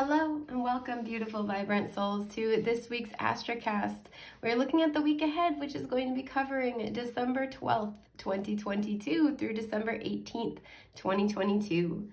Hello and welcome, beautiful, vibrant souls, to this week's Astrocast. We're looking at the week ahead, which is going to be covering December 12th, 2022 through December 18th, 2022.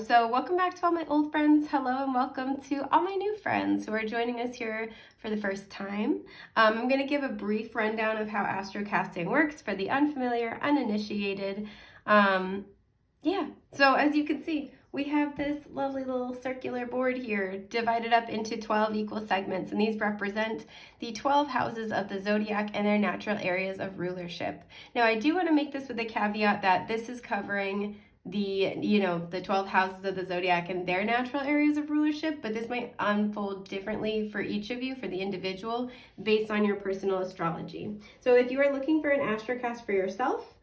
So welcome back to all my old friends. Hello and welcome to all my new friends who are joining us here for the first time. I'm going to give a brief rundown of how astrocasting works for the unfamiliar, uninitiated. So as you can see, we have this lovely little circular board here divided up into 12 equal segments, and these represent the 12 houses of the zodiac and their natural areas of rulership. Now, I do want to make this with the caveat that this is covering the 12 houses of the zodiac and their natural areas of rulership, but this might unfold differently for each of you, for the individual, based on your personal astrology. So if you are looking for an astrocast for yourself,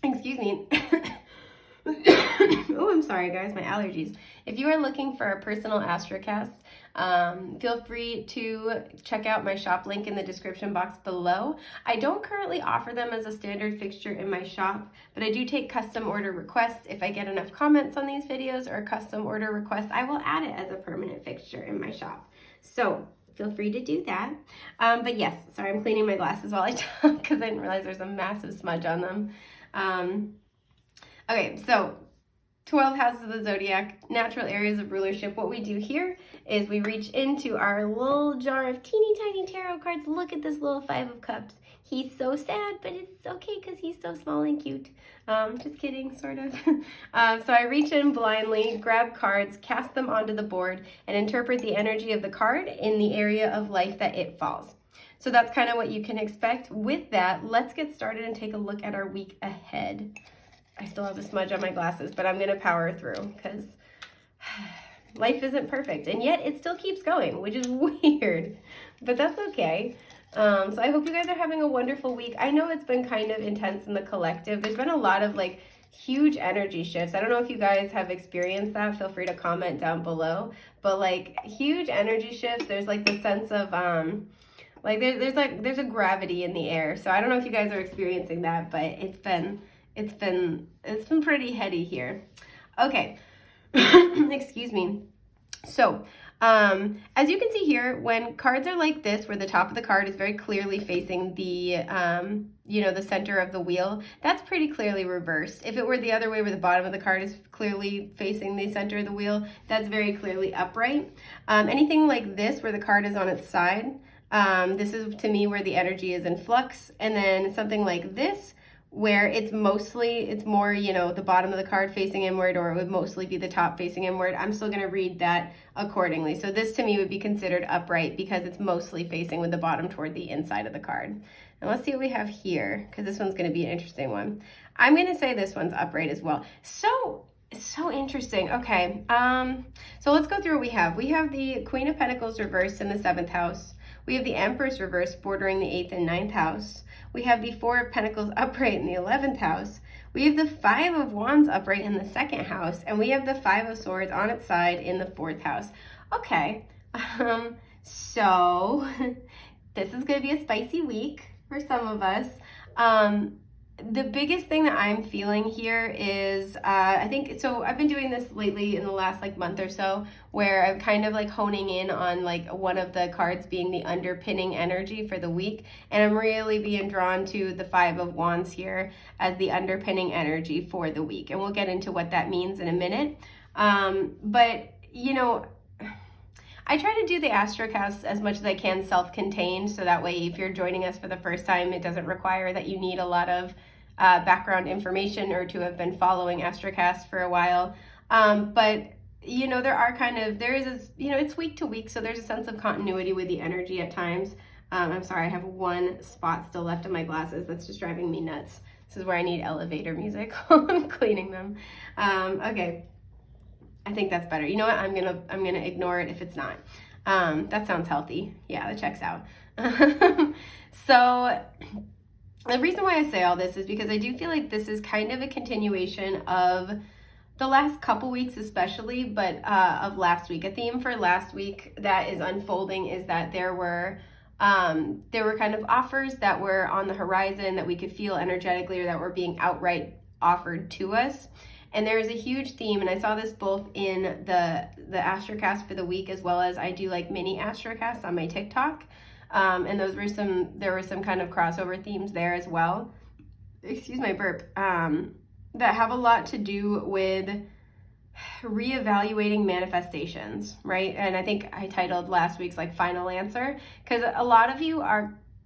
excuse me. Oh, I'm sorry, guys, my allergies. If you are looking for a personal astrocast, feel free to check out my shop link in the description box below. I don't currently offer them as a standard fixture in my shop, but I do take custom order requests. If I get enough comments on these videos or custom order requests, I will add it as a permanent fixture in my shop. So feel free to do that. But yes, sorry, I'm cleaning my glasses while I talk because I didn't realize there's a massive smudge on them. Okay, so 12 houses of the zodiac, natural areas of rulership. What we do here is we reach into our little jar of teeny tiny tarot cards. Look at this little 5 of cups. He's so sad, but it's okay because he's so small and cute. Just kidding, sort of. So I reach in blindly, grab cards, cast them onto the board, and interpret the energy of the card in the area of life that it falls. So that's kind of what you can expect. With that, let's get started and take a look at our week ahead. I still have a smudge on my glasses, but I'm going to power through because life isn't perfect. And yet it still keeps going, which is weird, but that's okay. So I hope you guys are having a wonderful week. I know it's been kind of intense in the collective. There's been a lot of huge energy shifts. I don't know if you guys have experienced that. Feel free to comment down below. But huge energy shifts, there's the sense of there's a gravity in the air. So I don't know if you guys are experiencing that, but it's been pretty heady here. Okay. Excuse me. So, as you can see here, when cards are like this, where the top of the card is very clearly facing the, the center of the wheel, that's pretty clearly reversed. If it were the other way, where the bottom of the card is clearly facing the center of the wheel, that's very clearly upright. Anything like this, where the card is on its side, this is, to me, where the energy is in flux. And then something like this, where it's more, the bottom of the card facing inward, or it would mostly be the top facing inward. I'm still going to read that accordingly. So this to me would be considered upright because it's mostly facing with the bottom toward the inside of the card. And let's see what we have here, because this one's going to be an interesting one. I'm going to say this one's upright as well. So interesting. Okay. So let's go through what we have. We have the Queen of Pentacles reversed in the 7th house. We have the Empress reversed bordering the 8th and 9th house. We have the 4 of Pentacles upright in the 11th house. We have the 5 of Wands upright in the 2nd house. And we have the 5 of Swords on its side in the 4th house. Okay. So this is going to be a spicy week for some of us. The biggest thing that I'm feeling here is, I've been doing this lately in the last month or so, where I'm kind of honing in on one of the cards being the underpinning energy for the week. And I'm really being drawn to the 5 of Wands here as the underpinning energy for the week. And we'll get into what that means in a minute. But I try to do the Astrocast as much as I can self-contained, so that way if you're joining us for the first time, it doesn't require that you need a lot of background information or to have been following Astrocast for a while. But it's week to week, so there's a sense of continuity with the energy at times. I'm sorry, I have one spot still left in my glasses that's just driving me nuts. This is where I need elevator music while I'm cleaning them. Okay. I think that's better. You know what? I'm gonna ignore it if it's not. That sounds healthy. Yeah, that checks out. So the reason why I say all this is because I do feel like this is kind of a continuation of the last couple weeks, especially, but of last week. A theme for last week that is unfolding is that there were kind of offers that were on the horizon that we could feel energetically, or that were being outright offered to us. And there is a huge theme, and I saw this both in the Astrocast for the week, as well as I do like mini Astrocasts on my TikTok. And there were some kind of crossover themes there as well. Excuse my burp. That have a lot to do with reevaluating manifestations, right? And I think I titled last week's like final answer, because a lot of you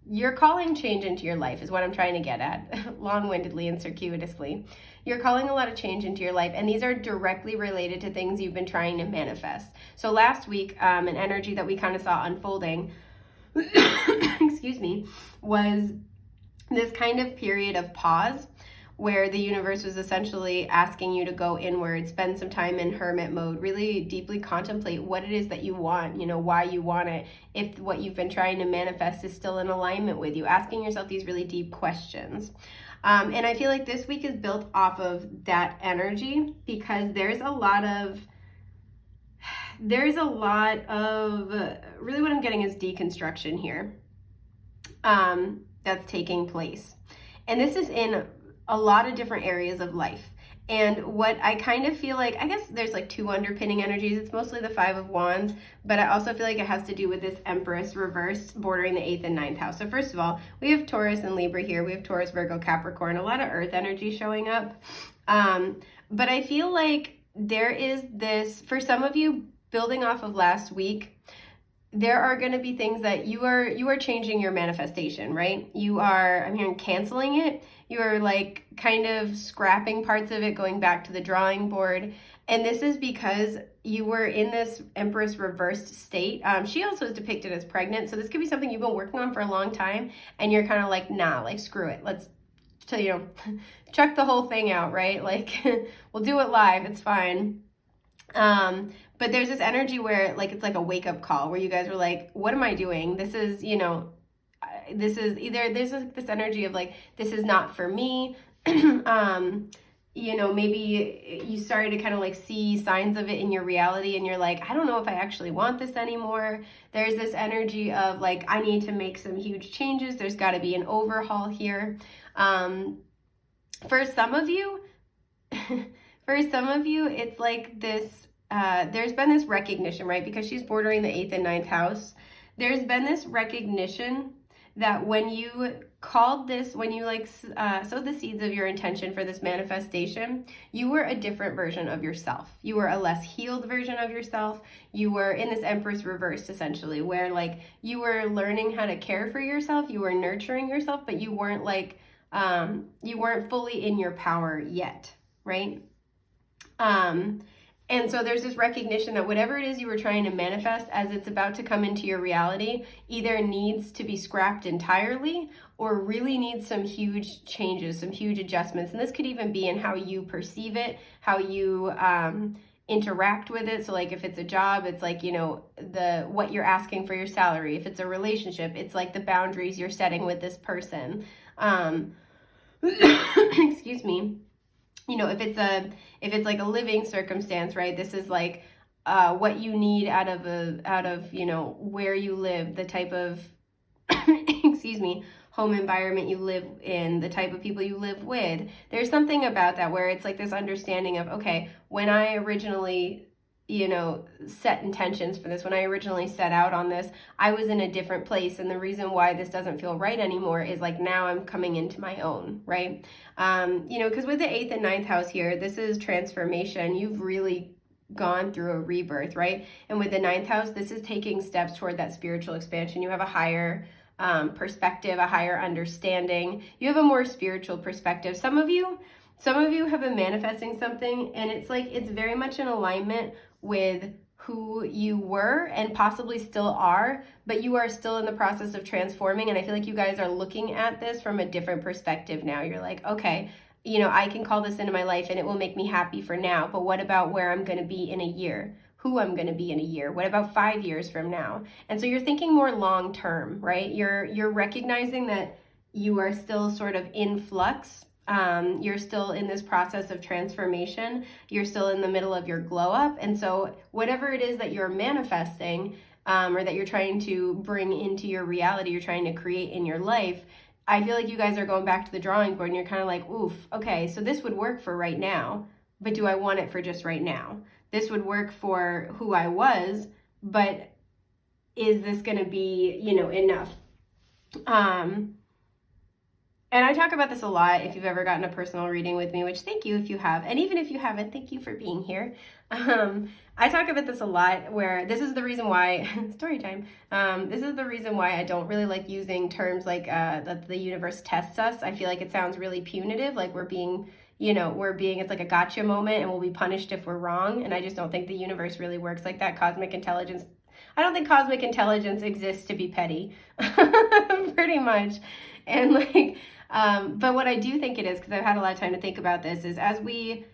you're calling change into your life is what I'm trying to get at, long-windedly and circuitously. You're calling a lot of change into your life, and these are directly related to things you've been trying to manifest. So last week, an energy that we kind of saw unfolding, excuse me, was this kind of period of pause where the universe was essentially asking you to go inward, spend some time in hermit mode, really deeply contemplate what it is that you want, why you want it, if what you've been trying to manifest is still in alignment with you, asking yourself these really deep questions. And I feel like this week is built off of that energy, because there's a lot of really what I'm getting is deconstruction here that's taking place. And this is in a lot of different areas of life. And what I kind of feel like, I guess there's like two underpinning energies. It's mostly the Five of Wands, but I also feel like it has to do with this Empress reversed bordering the 8th and 9th house. So first of all, we have Taurus and Libra here. We have Taurus, Virgo, Capricorn, a lot of earth energy showing up. But I feel like there is this, for some of you, building off of last week, there are going to be things that you are changing your manifestation, right? I'm hearing canceling it. You are like kind of scrapping parts of it, going back to the drawing board. And this is because you were in this Empress reversed state. She also is depicted as pregnant. So this could be something you've been working on for a long time, and you're kind of like, nah, like screw it. Let's, chuck the whole thing out, right? Like we'll do it live. It's fine. But there's this energy where like it's like a wake up call where you guys were like, what am I doing? This is, this is either there's this energy of like, this is not for me. Maybe you started to kind of like see signs of it in your reality, and you're like, I don't know if I actually want this anymore. There's this energy of like, I need to make some huge changes. There's got to be an overhaul here. For some of you, it's like this, there's been this recognition, right? Because she's bordering the 8th and 9th house. There's been this recognition that when you sowed the seeds of your intention for this manifestation, you were a different version of yourself. You were a less healed version of yourself. You were in this Empress reversed, essentially, where like you were learning how to care for yourself. You were nurturing yourself, but you weren't like, you weren't fully in your power yet, right? And so there's this recognition that whatever it is you were trying to manifest, as it's about to come into your reality, either needs to be scrapped entirely or really needs some huge changes, some huge adjustments. And this could even be in how you perceive it, how you interact with it. So like if it's a job, it's like, what you're asking for your salary. If it's a relationship, it's like the boundaries you're setting with this person. Excuse me. If it's like a living circumstance, right? This is like what you need out of where you live, the type of excuse me, home environment you live in, the type of people you live with. There's something about that where it's like this understanding of, okay, when I originally set intentions for this, when I originally set out on this, I was in a different place. And the reason why this doesn't feel right anymore is like now I'm coming into my own, right? Because with the 8th and 9th house here, this is transformation. You've really gone through a rebirth, right? And with the 9th house, this is taking steps toward that spiritual expansion. You have a higher perspective, a higher understanding. You have a more spiritual perspective. Some of you have been manifesting something, and it's like it's very much in alignment with who you were and possibly still are, but you are still in the process of transforming. And I feel like you guys are looking at this from a different perspective now. You're like, okay, I can call this into my life and it will make me happy for now, but what about where I'm going to be in a year? Who I'm going to be in a year? What about 5 years from now? And so you're thinking more long term, right? You're recognizing that you are still sort of in flux. You're still in this process of transformation. You're still in the middle of your glow up. And so whatever it is that you're manifesting, or that you're trying to bring into your reality, you're trying to create in your life, I feel like you guys are going back to the drawing board and you're kind of like, oof, okay, so this would work for right now, but do I want it for just right now? This would work for who I was, but is this going to be, enough? And I talk about this a lot if you've ever gotten a personal reading with me, which thank you if you have. And even if you haven't, thank you for being here. I talk about this a lot where this is the reason why, story time, this is the reason why I don't really like using terms like that the universe tests us. I feel like it sounds really punitive, like we're being, it's like a gotcha moment and we'll be punished if we're wrong. And I just don't think the universe really works like that. I don't think cosmic intelligence exists to be petty, pretty much. And but what I do think it is, because I've had a lot of time to think about this, is as we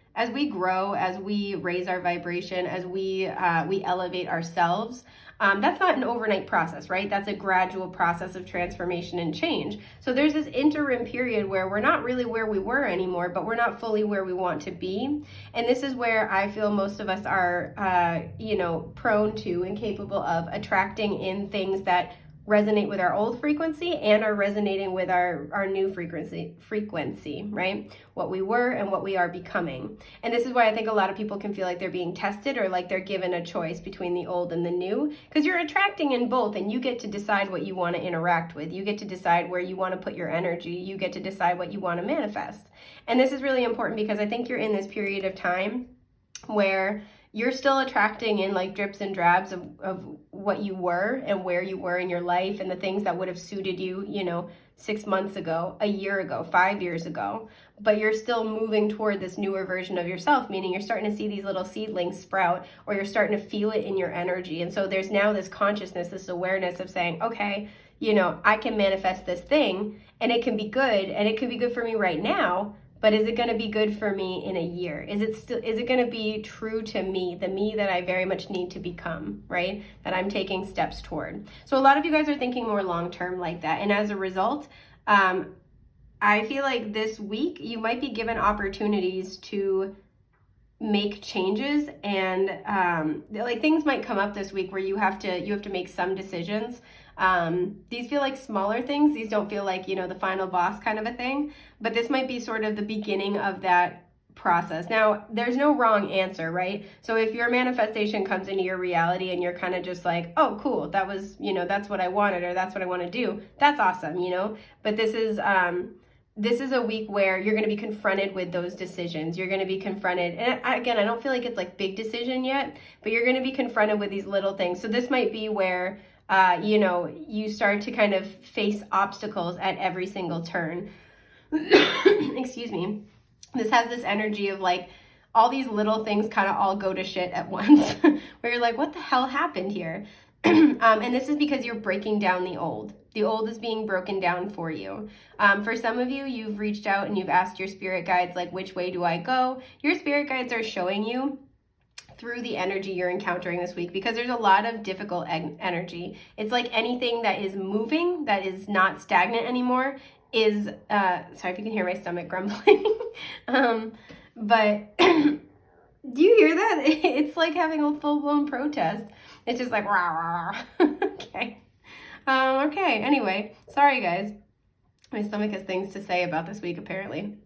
grow, as we raise our vibration, as we elevate ourselves, that's not an overnight process, right? That's a gradual process of transformation and change. So there's this interim period where we're not really where we were anymore, but we're not fully where we want to be. And this is where I feel most of us are, prone to and capable of attracting in things that resonate with our old frequency and are resonating with our new frequency, right? What we were and what we are becoming. And this is why I think a lot of people can feel like they're being tested or like they're given a choice between the old and the new, because you're attracting in both and you get to decide what you want to interact with. You get to decide where you want to put your energy. You get to decide what you want to manifest. And this is really important because I think you're in this period of time where you're still attracting in like drips and drabs of what you were and where you were in your life and the things that would have suited you, 6 months ago, a year ago, 5 years ago. But you're still moving toward this newer version of yourself, meaning you're starting to see these little seedlings sprout, or you're starting to feel it in your energy. And so there's now this consciousness, this awareness of saying, okay, I can manifest this thing and it can be good, and it could be good for me right now. But is it going to be good for me in a year? Is it going to be true to me, the me that I very much need to become, right? That I'm taking steps toward. So a lot of you guys are thinking more long-term like that. And as a result, I feel like this week you might be given opportunities to make changes, and things might come up this week where you have to make some decisions. These feel like smaller things. These don't feel like, the final boss kind of a thing, but this might be sort of the beginning of that process. Now, there's no wrong answer, right? So if your manifestation comes into your reality and you're kind of just like, oh, cool, that was, that's what I wanted, or that's what I want to do, that's awesome, but this is a week where you're going to be confronted with those decisions. You're going to be confronted. And again, I don't feel like it's like big decision yet, but you're going to be confronted with these little things. So this might be where, you start to kind of face obstacles at every single turn. Excuse me. This has this energy of like all these little things kind of all go to shit at once where you're like, what the hell happened here? And this is because you're breaking down the old. The old is being broken down for you. For some of you, you've reached out and you've asked your spirit guides, like, which way do I go? Your spirit guides are showing you through the energy you're encountering this week, because there's a lot of difficult energy. It's like anything that is moving, that is not stagnant anymore, is, sorry if you can hear my stomach grumbling, but do you hear that? It's like having a full-blown protest. It's just like, rah, rah. Okay. Okay, anyway, sorry guys. My stomach has things to say about this week, apparently.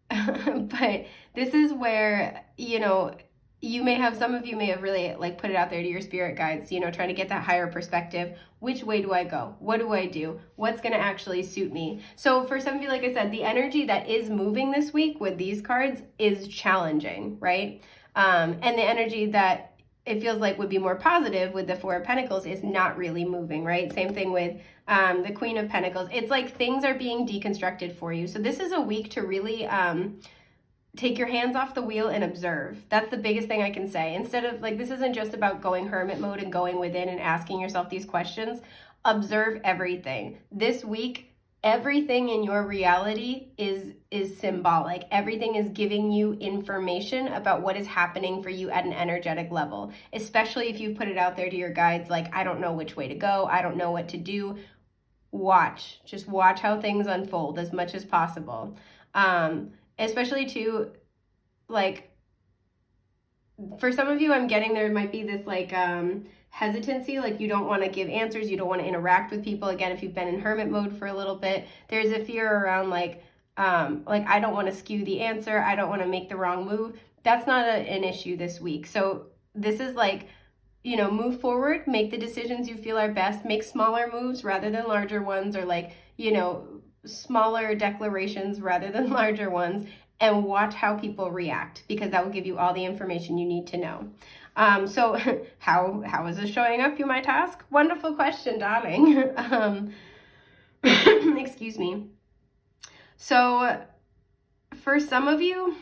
But this is where, some of you may have really like put it out there to your spirit guides, trying to get that higher perspective. Which way do I go? What do I do? What's going to actually suit me? So for some of you, like I said, the energy that is moving this week with these cards is challenging, right? And the energy that it feels like would be more positive with the Four of Pentacles is not really moving, right? Same thing with the Queen of Pentacles. It's like things are being deconstructed for you. So this is a week to really take your hands off the wheel and observe. That's the biggest thing I can say. Instead of like, this isn't just about going hermit mode and going within and asking yourself these questions. Observe everything. This week, everything in your reality is symbolic. Everything is giving you information about what is happening for you at an energetic level, especially if you've put it out there to your guides like, I don't know which way to go. I don't know what to do. Just watch how things unfold as much as possible. Especially too, like, for some of you, I'm getting there might be this like hesitancy, like you don't want to give answers, you don't want to interact with people. Again, if you've been in hermit mode for a little bit, there's a fear around like, like I don't want to skew the answer, I don't want to make the wrong move. That's not an issue this week. So this is like, move forward, make the decisions you feel are best, make smaller moves rather than larger ones, or like, smaller declarations rather than larger ones, and watch how people react, because that will give you all the information you need to know. So how is this showing up, you might ask? Wonderful question, darling. Excuse me. So for some of you,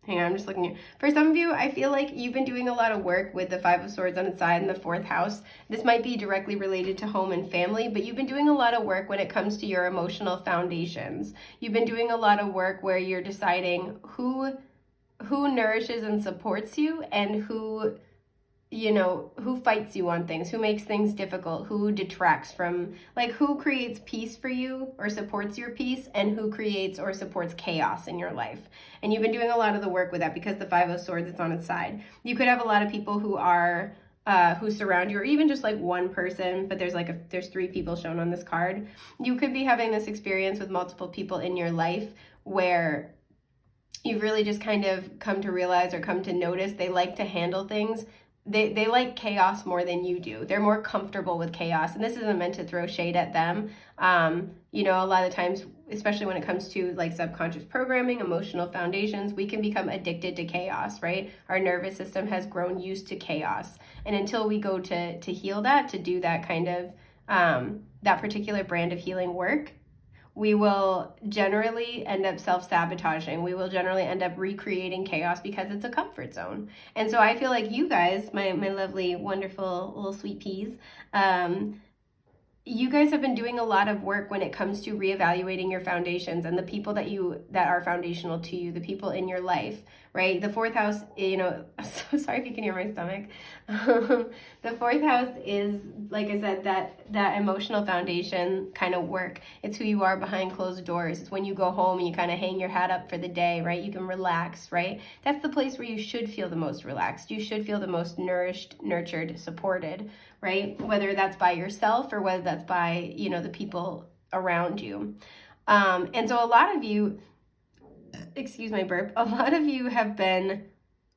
hang on, I'm just looking here. For some of you, I feel like you've been doing a lot of work with the Five of Swords on its side in the 4th house. This might be directly related to home and family, but you've been doing a lot of work when it comes to your emotional foundations. You've been doing a lot of work where you're deciding who nourishes and supports you, and who fights you on things, who makes things difficult, who detracts from, like, who creates peace for you or supports your peace, and who creates or supports chaos in your life. And you've been doing a lot of the work with that because the Five of Swords is on its side. You could have a lot of people who are who surround you, or even just like one person, but there's 3 people shown on this card. You could be having this experience with multiple people in your life where you've really just kind of come to realize or come to notice they like to handle things. They like chaos more than you do. They're more comfortable with chaos. And this isn't meant to throw shade at them. A lot of times, especially when it comes to like subconscious programming, emotional foundations, we can become addicted to chaos, right? Our nervous system has grown used to chaos. And until we go to heal that, to do that kind of, that particular brand of healing work, we will generally end up self-sabotaging. We will generally end up recreating chaos because it's a comfort zone. And so I feel like you guys, my lovely, wonderful little sweet peas, you guys have been doing a lot of work when it comes to reevaluating your foundations and the people that are foundational to you, the people in your life, right? The 4th house, I'm so sorry if you can hear my stomach. The 4th house is, like I said, that emotional foundation kind of work. It's who you are behind closed doors. It's when you go home and you kind of hang your hat up for the day, right? You can relax, right? That's the place where you should feel the most relaxed. You should feel the most nourished, nurtured, supported, right? Whether that's by yourself or whether that's by, the people around you. And so a lot of you, excuse my burp, a lot of you have been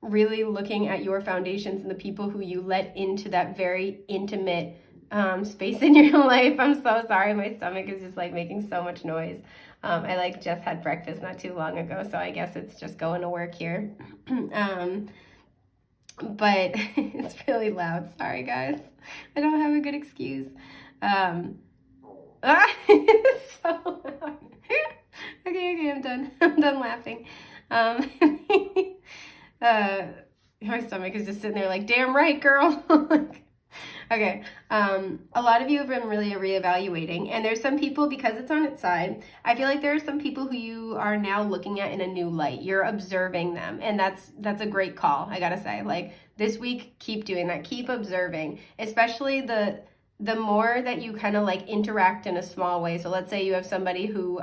really looking at your foundations and the people who you let into that very intimate space in your life. I'm so sorry. My stomach is just like making so much noise. I just had breakfast not too long ago, so I guess it's just going to work here. But it's really loud. Sorry, guys. I don't have a good excuse. It's so loud. Okay, I'm done. I'm done laughing. My stomach is just sitting there like, damn right, girl. Okay. A lot of you have been really reevaluating, and there's some people, because it's on its side, I feel like there are some people who you are now looking at in a new light. You're observing them, and that's a great call. I gotta say, like, this week, keep doing that. Keep observing, especially the more that you kind of like interact in a small way. So let's say you have somebody who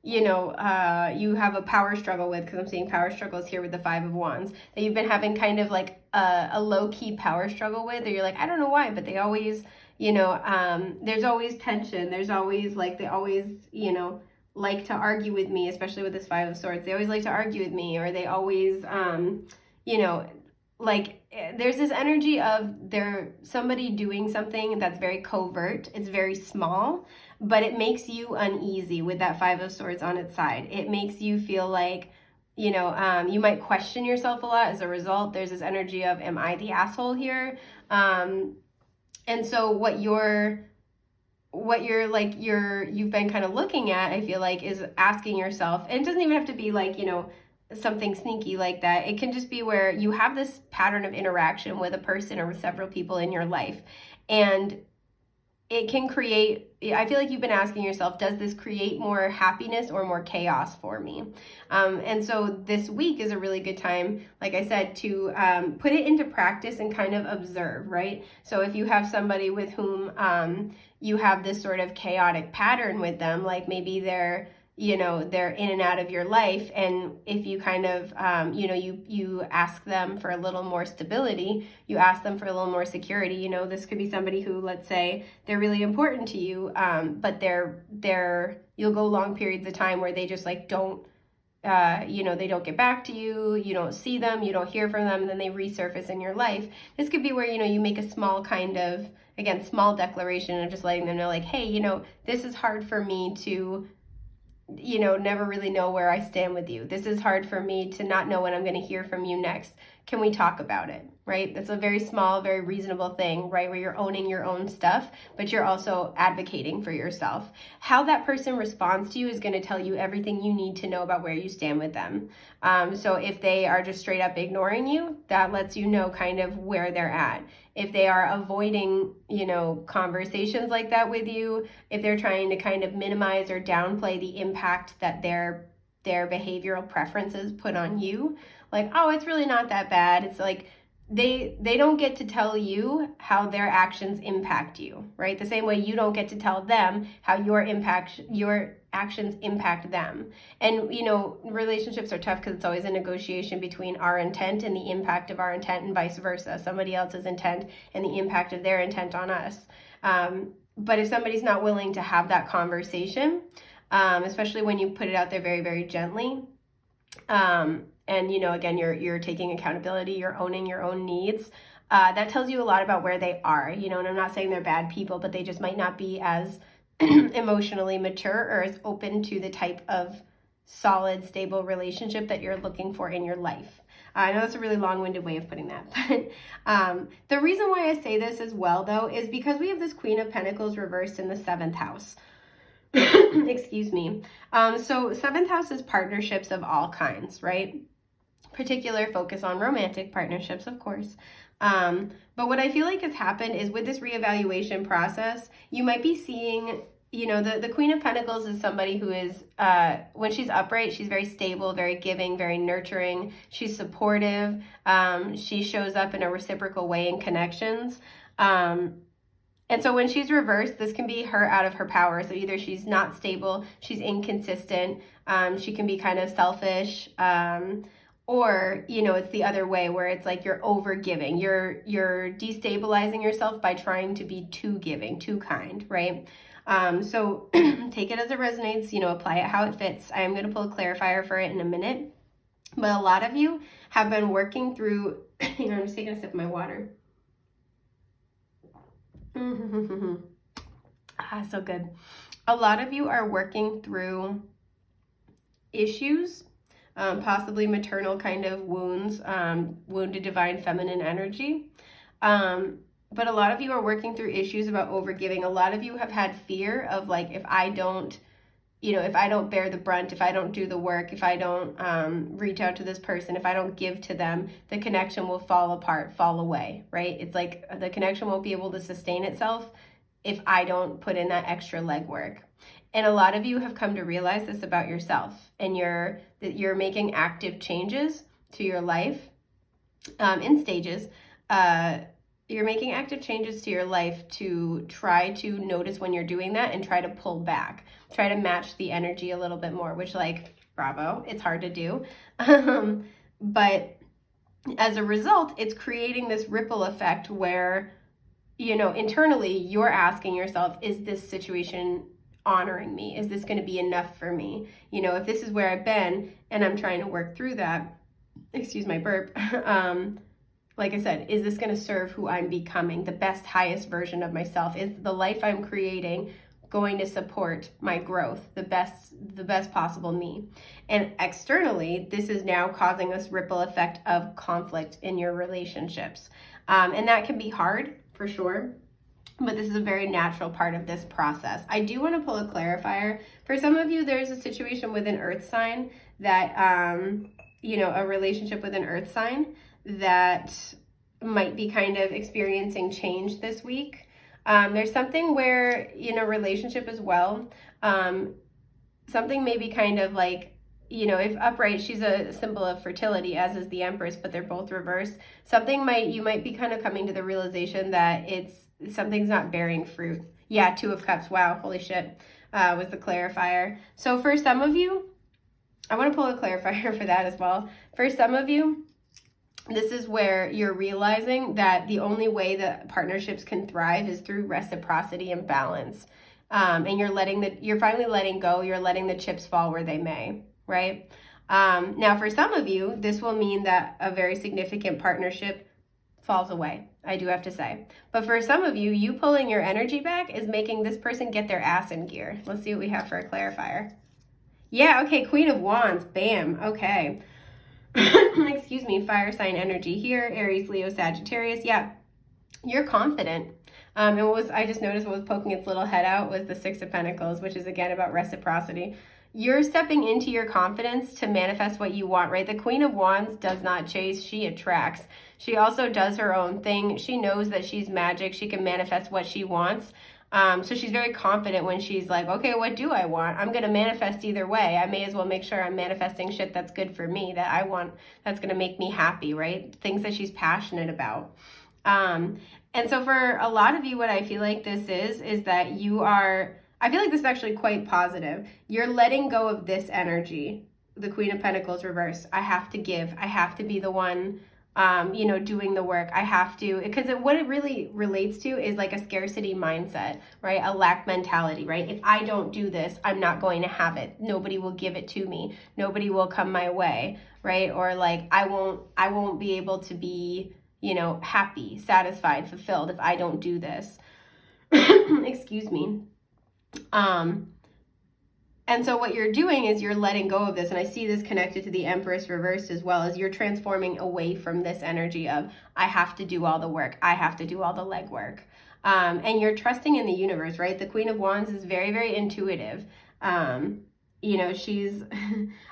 you have a power struggle with, because I'm seeing power struggles here with the 5 of Wands, that you've been having kind of like a low-key power struggle with, or you're like, I don't know why, but they always, there's always tension. There's always like, they always, like to argue with me, especially with this 5 of Swords. They always like to argue with me, or they always, like there's this energy of somebody doing something that's very covert. It's very small, but it makes you uneasy with that 5 of Swords on its side. It makes you feel like, you might question yourself a lot as a result. There's this energy of, am I the asshole here? And so what you've been kind of looking at, I feel like, is asking yourself, and it doesn't even have to be like, something sneaky like that. It can just be where you have this pattern of interaction with a person or with several people in your life, and it can create, I feel like you've been asking yourself, does this create more happiness or more chaos for me? And so this week is a really good time, like I said, to put it into practice and kind of observe, right? So if you have somebody with whom you have this sort of chaotic pattern with them, like maybe they're they're in and out of your life. And if you kind of, you ask them for a little more stability, you ask them for a little more security. This could be somebody who, let's say, they're really important to you, but you'll go long periods of time where they just like don't, they don't get back to you, you don't see them, you don't hear from them, and then they resurface in your life. This could be where, you make a small kind of, again, small declaration of just letting them know like, hey, this is hard for me to, never really know where I stand with you. This is hard for me to not know when I'm going to hear from you next. Can we talk about it? Right? That's a very small, very reasonable thing, right? Where you're owning your own stuff, but you're also advocating for yourself. How that person responds to you is going to tell you everything you need to know about where you stand with them. So if they are just straight up ignoring you, that lets you know kind of where they're at. If they are avoiding, conversations like that with you, if they're trying to kind of minimize or downplay the impact that their behavioral preferences put on you, like, oh, it's really not that bad. It's like they don't get to tell you how their actions impact you, right? The same way you don't get to tell them how your actions impact them. And, relationships are tough because it's always a negotiation between our intent and the impact of our intent, and vice versa, somebody else's intent and the impact of their intent on us. But if somebody's not willing to have that conversation, especially when you put it out there very, very gently, and, again, you're taking accountability, you're owning your own needs, that tells you a lot about where they are, and I'm not saying they're bad people, but they just might not be as emotionally mature or as open to the type of solid, stable relationship that you're looking for in your life. I know that's a really long-winded way of putting that, but the reason why I say this as well, though, is because we have this Queen of Pentacles reversed in the 7th house. Excuse me. So 7th house is partnerships of all kinds, right? Particular focus on romantic partnerships, of course. But what I feel like has happened is with this reevaluation process, you might be seeing, the Queen of Pentacles is somebody who is, when she's upright, she's very stable, very giving, very nurturing. She's supportive. She shows up in a reciprocal way in connections. And so when she's reversed, this can be her out of her power. So either she's not stable, she's inconsistent, she can be kind of selfish, or, it's the other way where it's like you're over giving. You're destabilizing yourself by trying to be too giving, too kind, right? So take it as it resonates, apply it how it fits. I am going to pull a clarifier for it in a minute. But a lot of you have been working through, I'm just taking a sip of my water. So good. A lot of you are working through issues, possibly maternal kind of wounds, wounded divine feminine energy. But a lot of you are working through issues about overgiving. A lot of you have had fear of like, if I don't bear the brunt, if I don't do the work, if I don't reach out to this person, if I don't give to them, the connection will fall apart, fall away, right? It's like the connection won't be able to sustain itself if I don't put in that extra legwork. And a lot of you have come to realize this about yourself, and that you're making active changes to your life in stages. You're making active changes to your life to try to notice when you're doing that and try to pull back, try to match the energy a little bit more, which, like, bravo, it's hard to do. But as a result, it's creating this ripple effect where, internally you're asking yourself, is this situation honoring me? Is this going to be enough for me? If this is where I've been and I'm trying to work through that, excuse my burp, like I said, is this going to serve who I'm becoming, the best, highest version of myself? Is the life I'm creating going to support my growth, the best possible me? And externally, this is now causing this ripple effect of conflict in your relationships. And that can be hard, for sure. But this is a very natural part of this process. I do want to pull a clarifier. For some of you, there's a situation with an earth sign that, a relationship with an earth sign that might be kind of experiencing change this week. There's something where in a relationship as well, something may be kind of like, if upright, she's a symbol of fertility, as is the Empress, but they're both reversed. You might be kind of coming to the realization that something's not bearing fruit. Yeah, 2 of Cups. Wow, holy shit. was the clarifier. So for some of you, I want to pull a clarifier for that as well. For some of you, this is where you're realizing that the only way that partnerships can thrive is through reciprocity and balance. And you're finally letting go, you're letting the chips fall where they may, right? Now for some of you, this will mean that a very significant partnership falls away, I do have to say. But for some of you, you pulling your energy back is making this person get their ass in gear. Let's see what we have for a clarifier. Yeah, okay, Queen of Wands, bam, okay. Excuse me, fire sign energy here, Aries, Leo, Sagittarius. Yeah, you're confident. And I just noticed what was poking its little head out was the Six of Pentacles, which is again about reciprocity. You're stepping into your confidence to manifest what you want, right? The Queen of Wands does not chase, she attracts. She also does her own thing. She knows that she's magic. She can manifest what she wants. So she's very confident when she's like, okay, what do I want? I'm going to manifest either way. I may as well make sure I'm manifesting shit that's good for me, that I want, that's going to make me happy, right? Things that she's passionate about. And so for a lot of you, what I feel like this is that I feel like this is actually quite positive. You're letting go of this energy, the Queen of Pentacles reversed. I have to give. I have to be the one doing the work. I have to, because what it really relates to is like a scarcity mindset, right? A lack mentality, right? If I don't do this, I'm not going to have it. Nobody will give it to me. Nobody will come my way, right? Or like, I won't be able to be, happy, satisfied, fulfilled if I don't do this. Excuse me. And so what you're doing is you're letting go of this. And I see this connected to the Empress reversed as well, as you're transforming away from this energy of, I have to do all the work. I have to do all the legwork. And you're trusting in the universe, right? The Queen of Wands is very, very intuitive. She's,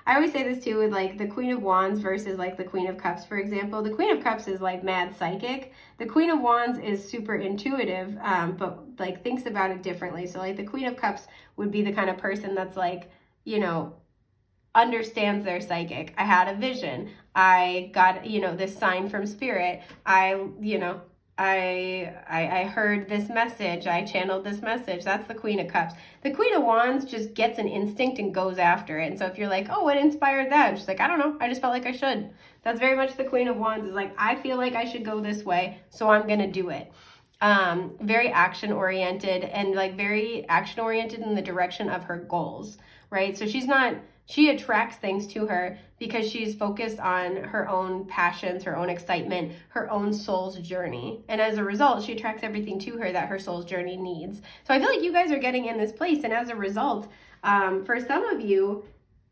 I always say this too with like the Queen of Wands versus like the Queen of Cups, for example. The Queen of Cups is like mad psychic. The Queen of Wands is super intuitive, but like thinks about it differently. So like the Queen of Cups would be the kind of person that's like, understands their psychic. I had a vision. I got, this sign from spirit. I heard this message. I channeled this message. That's the Queen of Cups. The Queen of Wands just gets an instinct and goes after it. And so if you're like, oh, what inspired that? She's like, I don't know. I just felt like I should. That's very much the Queen of Wands is like, I feel like I should go this way, so I'm going to do it. Very action oriented and like very action oriented in the direction of her goals, right? So she attracts things to her because she's focused on her own passions, her own excitement, her own soul's journey. And as a result, she attracts everything to her that her soul's journey needs. So I feel like you guys are getting in this place. And as a result, for some of you,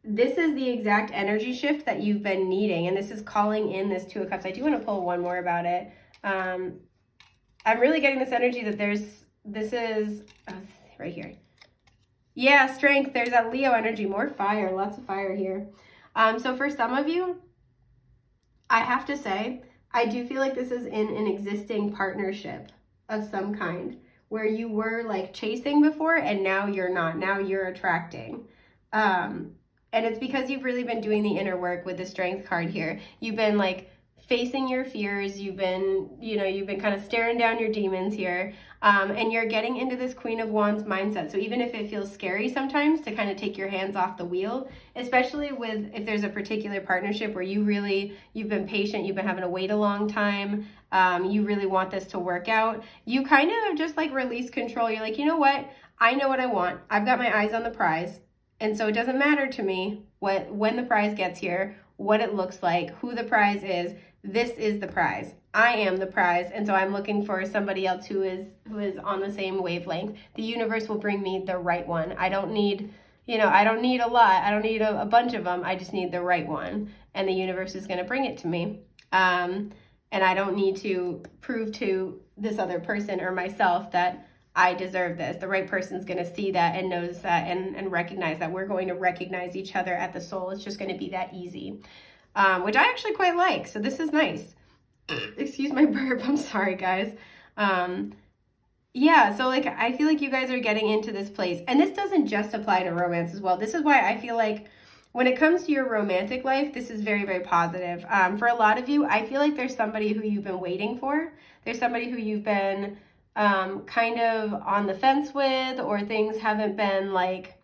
this is the exact energy shift that you've been needing. And this is calling in this Two of Cups. I do want to pull one more about it. I'm really getting this energy that this is right here. Yeah, strength. There's that Leo energy, more fire, lots of fire here. So for some of you, I have to say, I do feel like this is in an existing partnership of some kind where you were like chasing before and now you're not. Now you're attracting. And it's because you've really been doing the inner work with the strength card here. You've been like facing your fears. You've been kind of staring down your demons here. And you're getting into this Queen of Wands mindset. So even if it feels scary sometimes to kind of take your hands off the wheel, especially if there's a particular partnership where you've been patient, you've been having to wait a long time, you really want this to work out, you kind of just like release control. You're like, you know what? I know what I want. I've got my eyes on the prize. And so it doesn't matter to me when the prize gets here, what it looks like, who the prize is. This is the prize. I am the prize. And so I'm looking for somebody else who is on the same wavelength. The universe will bring me the right one. I don't need a lot. I don't need a bunch of them. I just need the right one. And the universe is going to bring it to me. And I don't need to prove to this other person or myself that I deserve this. The right person's going to see that and knows that and recognize that. We're going to recognize each other at the soul. It's just going to be that easy. Which I actually quite like. So this is nice. Excuse my burp. I'm sorry, guys. Yeah, so like I feel like you guys are getting into this place. And this doesn't just apply to romance as well. This is why I feel like when it comes to your romantic life, this is very, very positive. For a lot of you, I feel like there's somebody who you've been waiting for. There's somebody who you've been kind of on the fence with, or things haven't been like,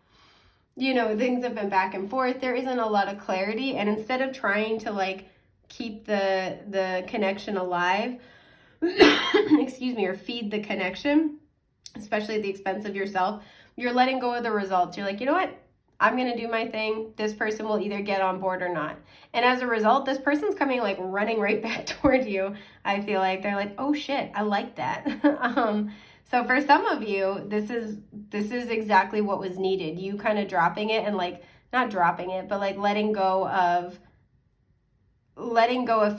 things have been back and forth, there isn't a lot of clarity. And instead of trying to like keep the connection alive, excuse me, or feed the connection, especially at the expense of yourself, you're letting go of the results. You're like, you know what? I'm going to do my thing. This person will either get on board or not. And as a result, this person's coming like running right back toward you. I feel like they're like, oh shit, I like that. So for some of you, this is exactly what was needed. You kind of dropping it, and like, not dropping it, but like letting go of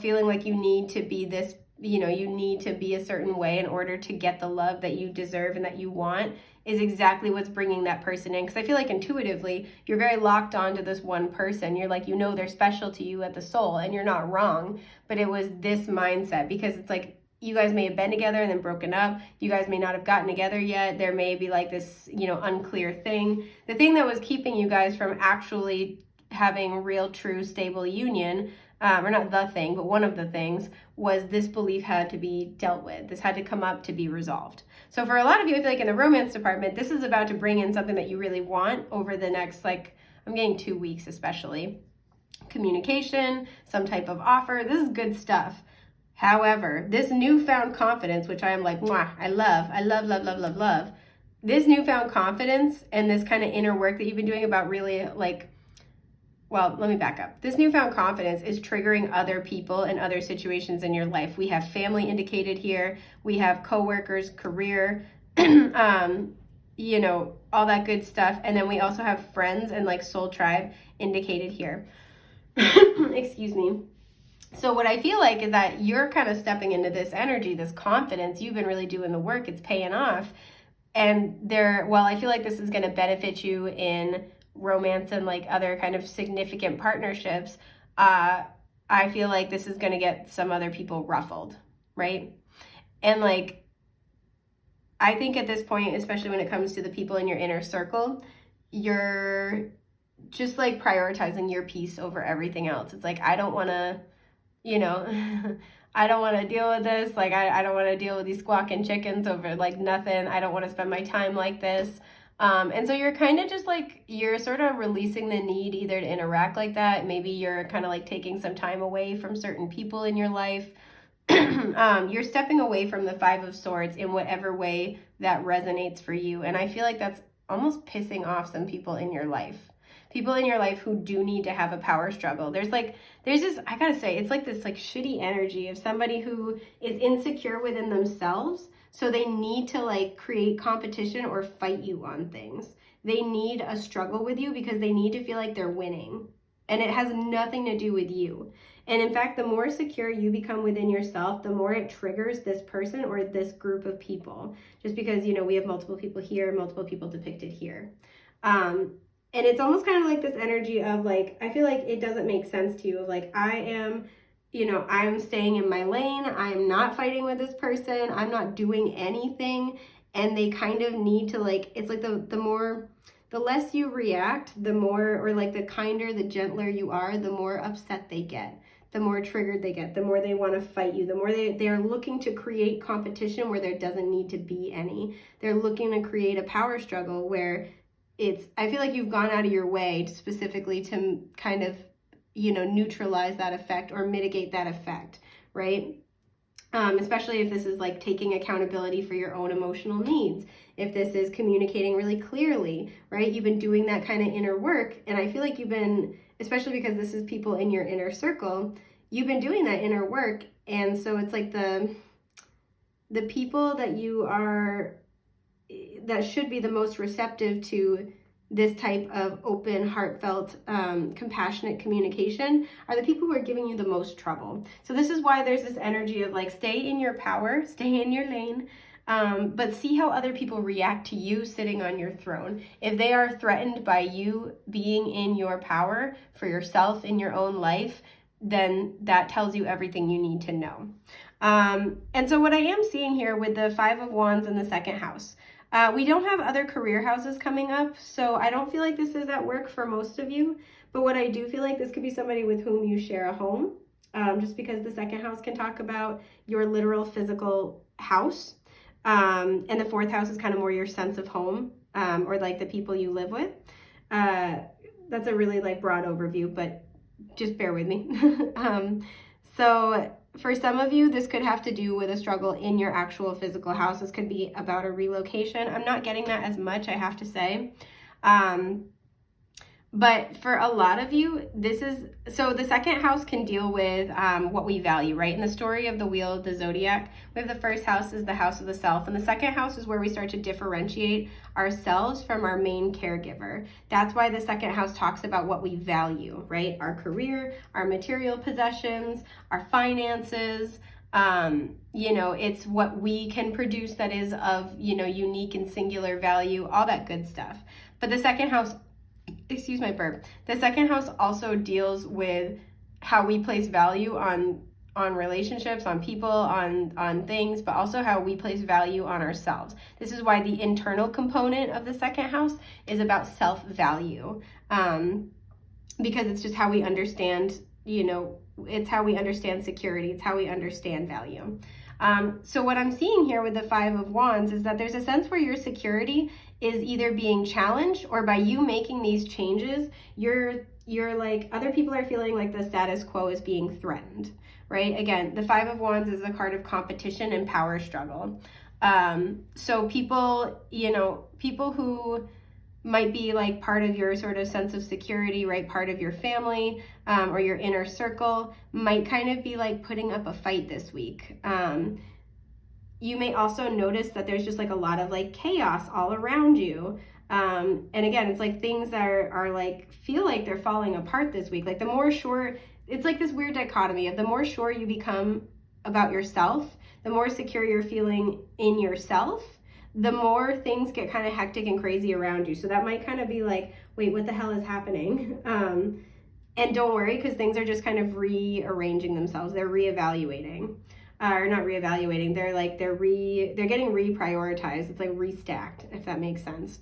feeling like you need to be this, you need to be a certain way in order to get the love that you deserve and that you want, is exactly what's bringing that person in. Because I feel like intuitively, you're very locked onto this one person. You're like, they're special to you at the soul, and you're not wrong. But it was this mindset, because it's like, you guys may have been together and then broken up. You guys may not have gotten together yet. There may be like this, unclear thing. The thing that was keeping you guys from actually having real, true, stable union, or not the thing, but one of the things, was this belief had to be dealt with. This had to come up to be resolved. So for a lot of you, I feel like in the romance department, this is about to bring in something that you really want over the next, like, I'm getting 2 weeks especially. Communication, some type of offer. This is good stuff. However, this newfound confidence, which I am like, mwah, I love. This newfound confidence and this kind of inner work that you've been doing about really like, well, let me back up. This newfound confidence is triggering other people and other situations in your life. We have family indicated here. We have coworkers, career, all that good stuff. And then we also have friends and like soul tribe indicated here. Excuse me. So what I feel like is that you're kind of stepping into this energy, this confidence. You've been really doing the work. It's paying off. And I feel like this is going to benefit you in romance and like other kind of significant partnerships. I feel like this is going to get some other people ruffled, right? And like, I think at this point, especially when it comes to the people in your inner circle, you're just like prioritizing your peace over everything else. It's like, I don't want to, I don't want to deal with this. Like, I don't want to deal with these squawking chickens over like nothing. I don't want to spend my time like this. And so you're kind of just like, you're sort of releasing the need either to interact like that. Maybe you're kind of like taking some time away from certain people in your life. You're stepping away from the 5 of Swords in whatever way that resonates for you. And I feel like that's almost pissing off some people in your life. People in your life who do need to have a power struggle. There's this, I gotta say, it's like this like shitty energy of somebody who is insecure within themselves. So they need to like create competition or fight you on things. They need a struggle with you because they need to feel like they're winning. And it has nothing to do with you. And in fact, the more secure you become within yourself, the more it triggers this person or this group of people. Just because, we have multiple people here, multiple people depicted here. And it's almost kind of like this energy of like, I feel like it doesn't make sense to you of like, I'm staying in my lane. I'm not fighting with this person. I'm not doing anything. And they kind of need to like, it's like the less you react, the more, or like the kinder, the gentler you are, the more upset they get, the more triggered they get, the more they want to fight you, the more they're looking to create competition where there doesn't need to be any. They're looking to create a power struggle where I feel like you've gone out of your way specifically to kind of, neutralize that effect or mitigate that effect, right? Especially if this is like taking accountability for your own emotional needs. If this is communicating really clearly, right? You've been doing that kind of inner work. And I feel like you've been, especially because this is people in your inner circle, you've been doing that inner work. And so it's like the people that should be the most receptive to this type of open, heartfelt, compassionate communication are the people who are giving you the most trouble. So this is why there's this energy of like, stay in your power, stay in your lane, but see how other people react to you sitting on your throne. If they are threatened by you being in your power for yourself in your own life, then that tells you everything you need to know. And so what I am seeing here with the 5 of Wands in the 2nd house, we don't have other career houses coming up, so I don't feel like this is at work for most of you. But what I do feel like this could be somebody with whom you share a home, just because the 2nd house can talk about your literal physical house. And the fourth house is kind of more your sense of home, or like the people you live with. That's a really like broad overview, but just bear with me. So for some of you, this could have to do with a struggle in your actual physical house. This could be about a relocation. I'm not getting that as much, I have to say. But for a lot of you, so the second house can deal with what we value, right? In the story of the wheel of the zodiac, we have the first house is the house of the self, and the second house is where we start to differentiate ourselves from our main caregiver. That's why the second house talks about what we value, right? Our career, our material possessions, our finances. It's what we can produce that is of, unique and singular value, all that good stuff. But the second house, excuse my burp. The second house also deals with how we place value on relationships, on people, on things, but also how we place value on ourselves. This is why the internal component of the second house is about self-value, because it's just how we understand, it's how we understand security. It's how we understand value. So what I'm seeing here with the Five of Wands is that there's a sense where your security is either being challenged, or by you making these changes, you're like, other people are feeling like the status quo is being threatened, right? Again, the Five of Wands is a card of competition and power struggle. So people who might be like part of your sort of sense of security, right? Part of your family, or your inner circle might kind of be like putting up a fight this week. You may also notice that there's just like a lot of like chaos all around you. And again, it's like things that are like, feel like they're falling apart this week. Like the more sure, it's like this weird dichotomy of the more sure you become about yourself, the more secure you're feeling in yourself, the more things get kind of hectic and crazy around you. So that might kind of be like, wait, what the hell is happening? And don't worry, because things are just kind of rearranging themselves. They're reevaluating. Or not reevaluating, they're getting reprioritized. It's like restacked, if that makes sense.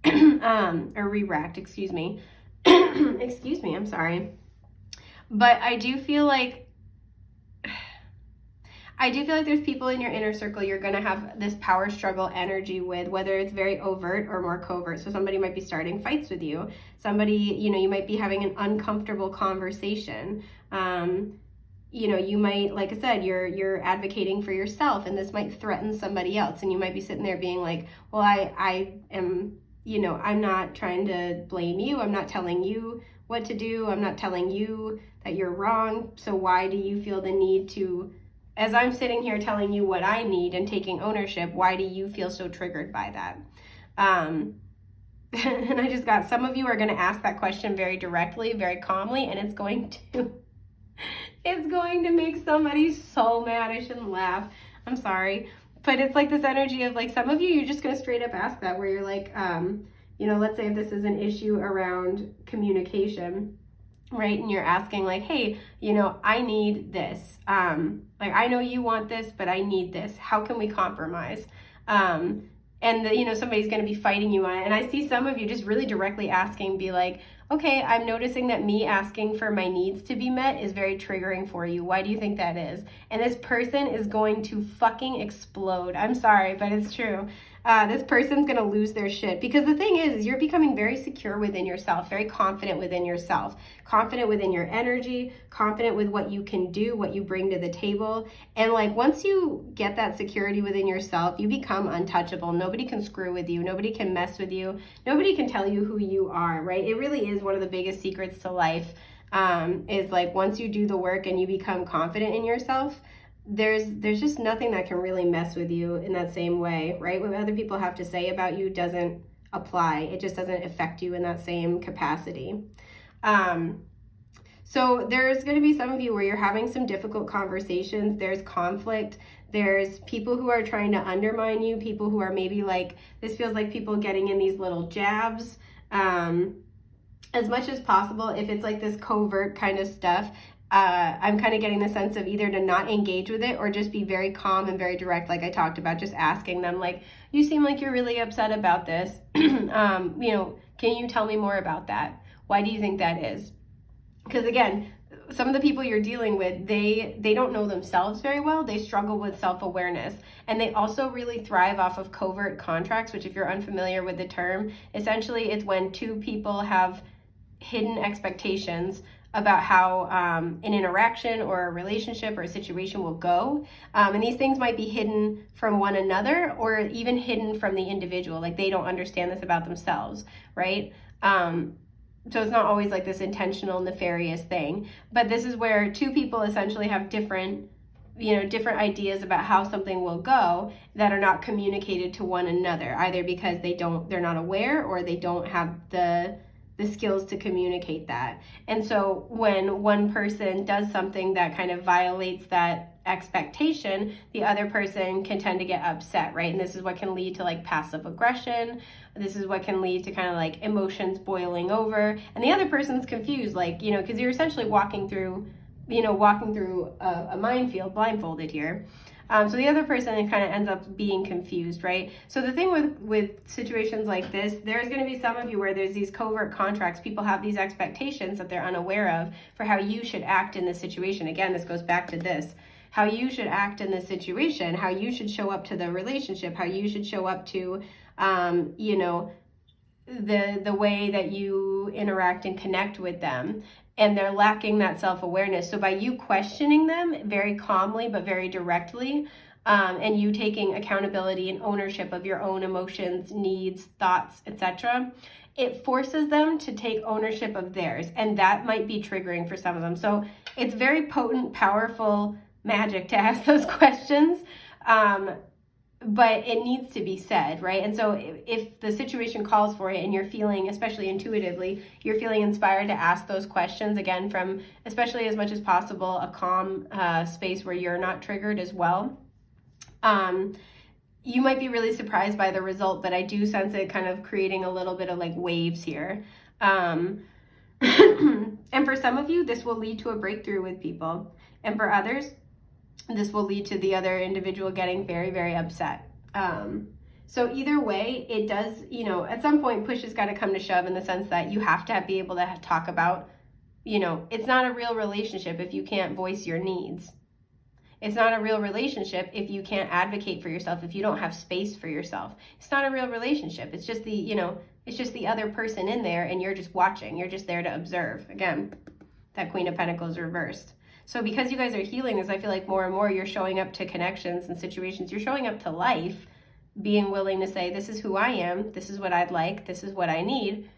Or re-racked, excuse me. Excuse me, I'm sorry. But I do feel like there's people in your inner circle you're going to have this power struggle energy with, whether it's very overt or more covert. So somebody might be starting fights with you. Somebody, you might be having an uncomfortable conversation. You might, like I said, you're advocating for yourself, and this might threaten somebody else. And you might be sitting there being like, well, I am, I'm not trying to blame you. I'm not telling you what to do. I'm not telling you that you're wrong. So why do you feel the need to, as I'm sitting here telling you what I need and taking ownership, why do you feel so triggered by that? And I just got, some of you are going to ask that question very directly, very calmly, and it's going to make somebody so mad. I shouldn't laugh. I'm sorry. But it's like this energy of like, some of you're just going to straight up ask that, where you're like, let's say if this is an issue around communication, right? And you're asking like, hey, I need this. Like, I know you want this, but I need this. How can we compromise? And somebody's going to be fighting you on it. And I see some of you just really directly asking, be like, okay, I'm noticing that me asking for my needs to be met is very triggering for you. Why do you think that is? And this person is going to fucking explode. I'm sorry, but it's true. This person's going to lose their shit, because the thing is you're becoming very secure within yourself, very confident within yourself, confident within your energy, confident with what you can do, what you bring to the table. And like, once you get that security within yourself, you become untouchable. Nobody can screw with you. Nobody can mess with you. Nobody can tell you who you are, right? It really is one of the biggest secrets to life, is like, once you do the work and you become confident in yourself, there's just nothing that can really mess with you in that same way, right? What other people have to say about you doesn't apply. It just doesn't affect you in that same capacity. So there's going to be some of you where you're having some difficult conversations. There's conflict. There's people who are trying to undermine you, people who are maybe like, this feels like people getting in these little jabs. As much as possible, if it's like this covert kind of stuff, I'm kind of getting the sense of either to not engage with it or just be very calm and very direct, like I talked about, just asking them like, you seem like you're really upset about this. Can you tell me more about that? Why do you think that is? Because again, some of the people you're dealing with, they don't know themselves very well. They struggle with self-awareness, and they also really thrive off of covert contracts, which, if you're unfamiliar with the term, essentially it's when two people have hidden expectations about how an interaction or a relationship or a situation will go. And these things might be hidden from one another, or even hidden from the individual. Like, they don't understand this about themselves, right? So it's not always like this intentional, nefarious thing. But this is where two people essentially have different ideas about how something will go that are not communicated to one another, either because they're not aware, or they don't have the skills to communicate that. And so when one person does something that kind of violates that expectation, the other person can tend to get upset, right? And this is what can lead to like passive aggression. This is what can lead to kind of like emotions boiling over, and the other person's confused, like, because you're essentially walking through a minefield blindfolded here. So the other person kind of ends up being confused, right? So the thing with situations like this, there's going to be some of you where there's these covert contracts. People have these expectations that they're unaware of for how you should act in this situation. Again, this goes back to this. How you should act in this situation, how you should show up to the relationship, how you should show up to, the way that you interact and connect with them. And they're lacking that self-awareness. So by you questioning them very calmly but very directly, and you taking accountability and ownership of your own emotions, needs, thoughts, etc., it forces them to take ownership of theirs. And that might be triggering for some of them. So it's very potent, powerful magic to ask those questions. But it needs to be said, right? And so if the situation calls for it, and you're feeling, especially intuitively, you're feeling inspired to ask those questions, again, from, especially as much as possible, a calm space where you're not triggered as well, you might be really surprised by the result, but I do sense it kind of creating a little bit of like waves here. And for some of you, this will lead to a breakthrough with people. And for others, this will lead to the other individual getting very, very upset. So either way, it does, at some point, push has got to come to shove, in the sense that you have to be able to talk about, it's not a real relationship if you can't voice your needs. It's not a real relationship if you can't advocate for yourself, if you don't have space for yourself. It's not a real relationship. It's just it's just the other person in there, and you're just watching. You're just there to observe. Again, that Queen of Pentacles reversed. So because you guys are healing this, I feel like more and more you're showing up to connections and situations. You're showing up to life, being willing to say, this is who I am. This is what I'd like. This is what I need.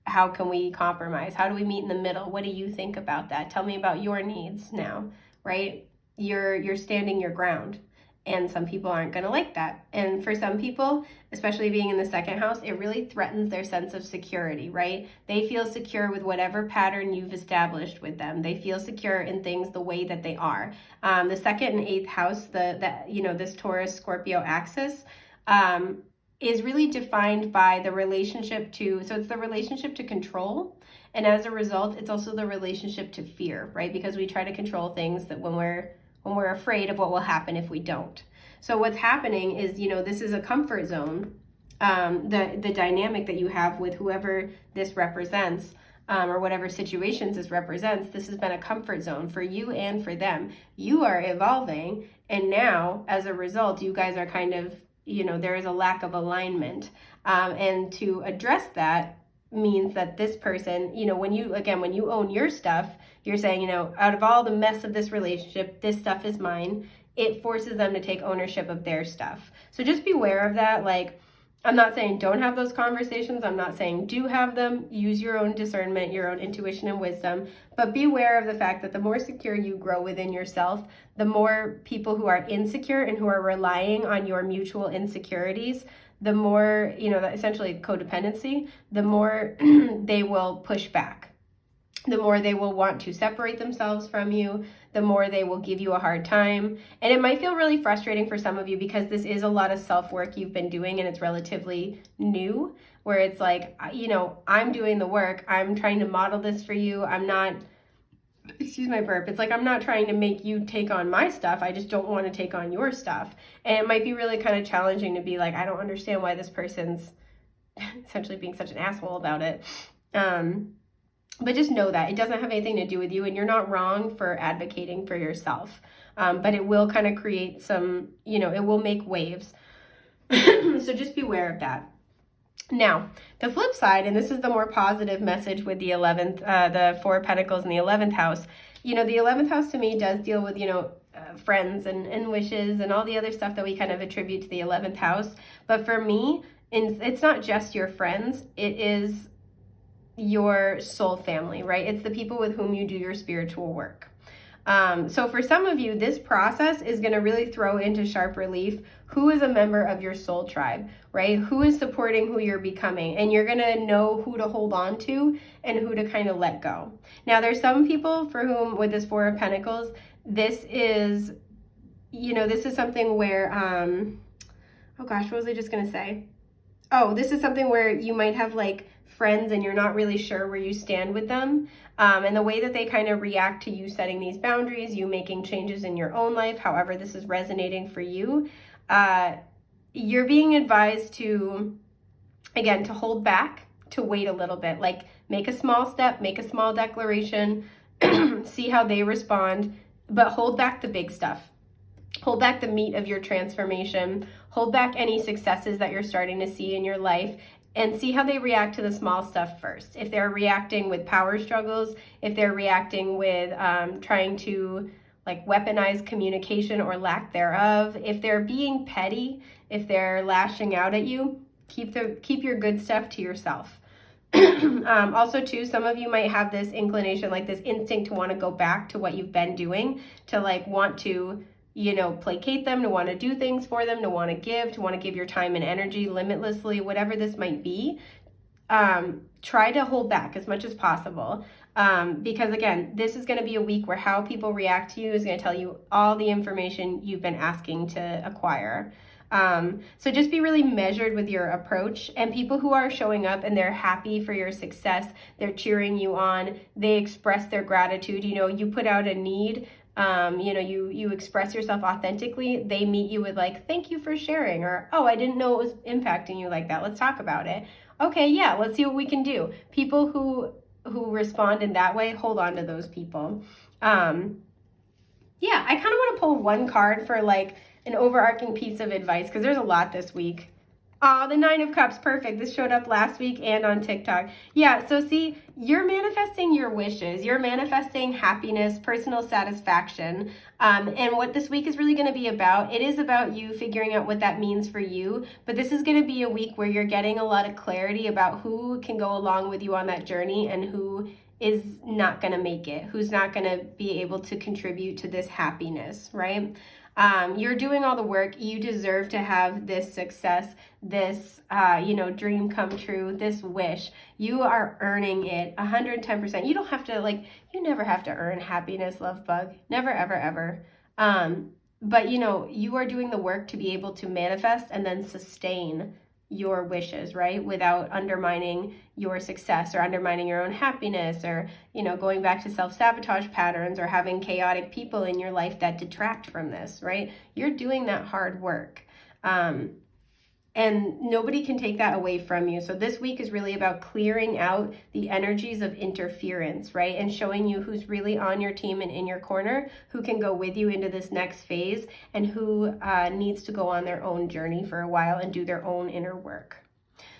How can we compromise? How do we meet in the middle? What do you think about that? Tell me about your needs now, right? You're standing your ground. And some people aren't going to like that. And for some people, especially being in the second house, it really threatens their sense of security, right? They feel secure with whatever pattern you've established with them. They feel secure in things the way that they are. The second and eighth house, this Taurus Scorpio axis, is really defined by the relationship to, so it's the relationship to control. And as a result, it's also the relationship to fear, right? Because we try to control things that when we're afraid of what will happen if we don't. So what's happening is, this is a comfort zone. The dynamic that you have with whoever this represents, or whatever situations this represents, this has been a comfort zone for you and for them. You are evolving, and now, as a result, you guys are kind of, there is a lack of alignment. And to address that means that this person, when you own your stuff, you're saying, out of all the mess of this relationship, this stuff is mine. It forces them to take ownership of their stuff. So just beware of that. Like, I'm not saying don't have those conversations. I'm not saying do have them. Use your own discernment, your own intuition and wisdom. But beware of the fact that the more secure you grow within yourself, the more people who are insecure and who are relying on your mutual insecurities, the more, essentially codependency, the more they will push back. The more they will want to separate themselves from you, the more they will give you a hard time. And it might feel really frustrating for some of you, because this is a lot of self-work you've been doing, and it's relatively new, where it's like, I'm doing the work. I'm trying to model this for you. I'm not, excuse my burp. It's like, I'm not trying to make you take on my stuff. I just don't want to take on your stuff. And it might be really kind of challenging to be like, I don't understand why this person's essentially being such an asshole about it. But just know that it doesn't have anything to do with you, and you're not wrong for advocating for yourself. But it will kind of create some, it will make waves. So just beware of that. Now, the flip side, and this is the more positive message with the 11th, the Four of Pentacles in the 11th house. The 11th house to me does deal with, friends and wishes and all the other stuff that we kind of attribute to the 11th house. But for me, it's not just your friends, it is your soul family, right? It's the people with whom you do your spiritual work. So for some of you, this process is going to really throw into sharp relief who is a member of your soul tribe, right? Who is supporting who you're becoming, and you're going to know who to hold on to and who to kind of let go. Now, there's some people for whom with this Four of Pentacles, this is something where, oh gosh, what was I just going to say? Oh, this is something where you might have like friends and you're not really sure where you stand with them. And the way that they kind of react to you setting these boundaries, you making changes in your own life, however this is resonating for you, you're being advised to, again, to hold back, to wait a little bit, like make a small step, make a small declaration, see how they respond, but hold back the big stuff. Hold back the meat of your transformation. Hold back any successes that you're starting to see in your life, and see how they react to the small stuff first. If they're reacting with power struggles, if they're reacting with trying to like weaponize communication or lack thereof, if they're being petty, if they're lashing out at you, keep your good stuff to yourself. Also too, some of you might have this inclination, like this instinct to want to go back to what you've been doing, to like want to placate them, to want to do things for them, to want to give your time and energy limitlessly, whatever this might be. Try to hold back as much as possible. Because again, this is going to be a week where how people react to you is going to tell you all the information you've been asking to acquire. So just be really measured with your approach, and people who are showing up and they're happy for your success, they're cheering you on, they express their gratitude, you put out a need, you express yourself authentically, they meet you with like, thank you for sharing, or, oh, I didn't know it was impacting you like that. Let's talk about it. Okay, yeah, let's see what we can do. People who respond in that way, hold on to those people. Yeah, I kind of want to pull one card for like an overarching piece of advice, because there's a lot this week. Oh, the Nine of Cups, perfect. This showed up last week and on TikTok. Yeah, so see, you're manifesting your wishes. You're manifesting happiness, personal satisfaction. And what this week is really going to be about, it is about you figuring out what that means for you. But this is going to be a week where you're getting a lot of clarity about who can go along with you on that journey and who is not going to make it, who's not going to be able to contribute to this happiness, right? You're doing all the work. You deserve to have this success, this, dream come true, this wish. You are earning it 110%. You don't have to, you never have to earn happiness, love bug. Never, ever, ever. But, you are doing the work to be able to manifest and then sustain your wishes, right? Without undermining your success or undermining your own happiness, or, going back to self-sabotage patterns or having chaotic people in your life that detract from this, right? You're doing that hard work. And nobody can take that away from you. So this week is really about clearing out the energies of interference, right? And showing you who's really on your team and in your corner, who can go with you into this next phase, and who needs to go on their own journey for a while and do their own inner work.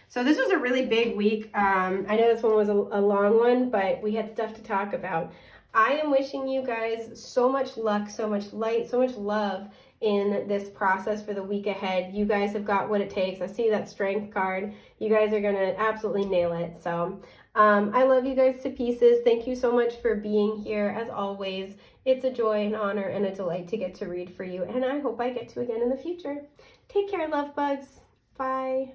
So this was a really big week. I know this one was a long one, but we had stuff to talk about. I am wishing you guys so much luck, so much light, so much love in this process for the week ahead. You guys have got what it takes. I see that strength card. You guys are going to absolutely nail it. So I love you guys to pieces. Thank you so much for being here. As always, it's a joy, an honor, and a delight to get to read for you. And I hope I get to again in the future. Take care, love bugs. Bye.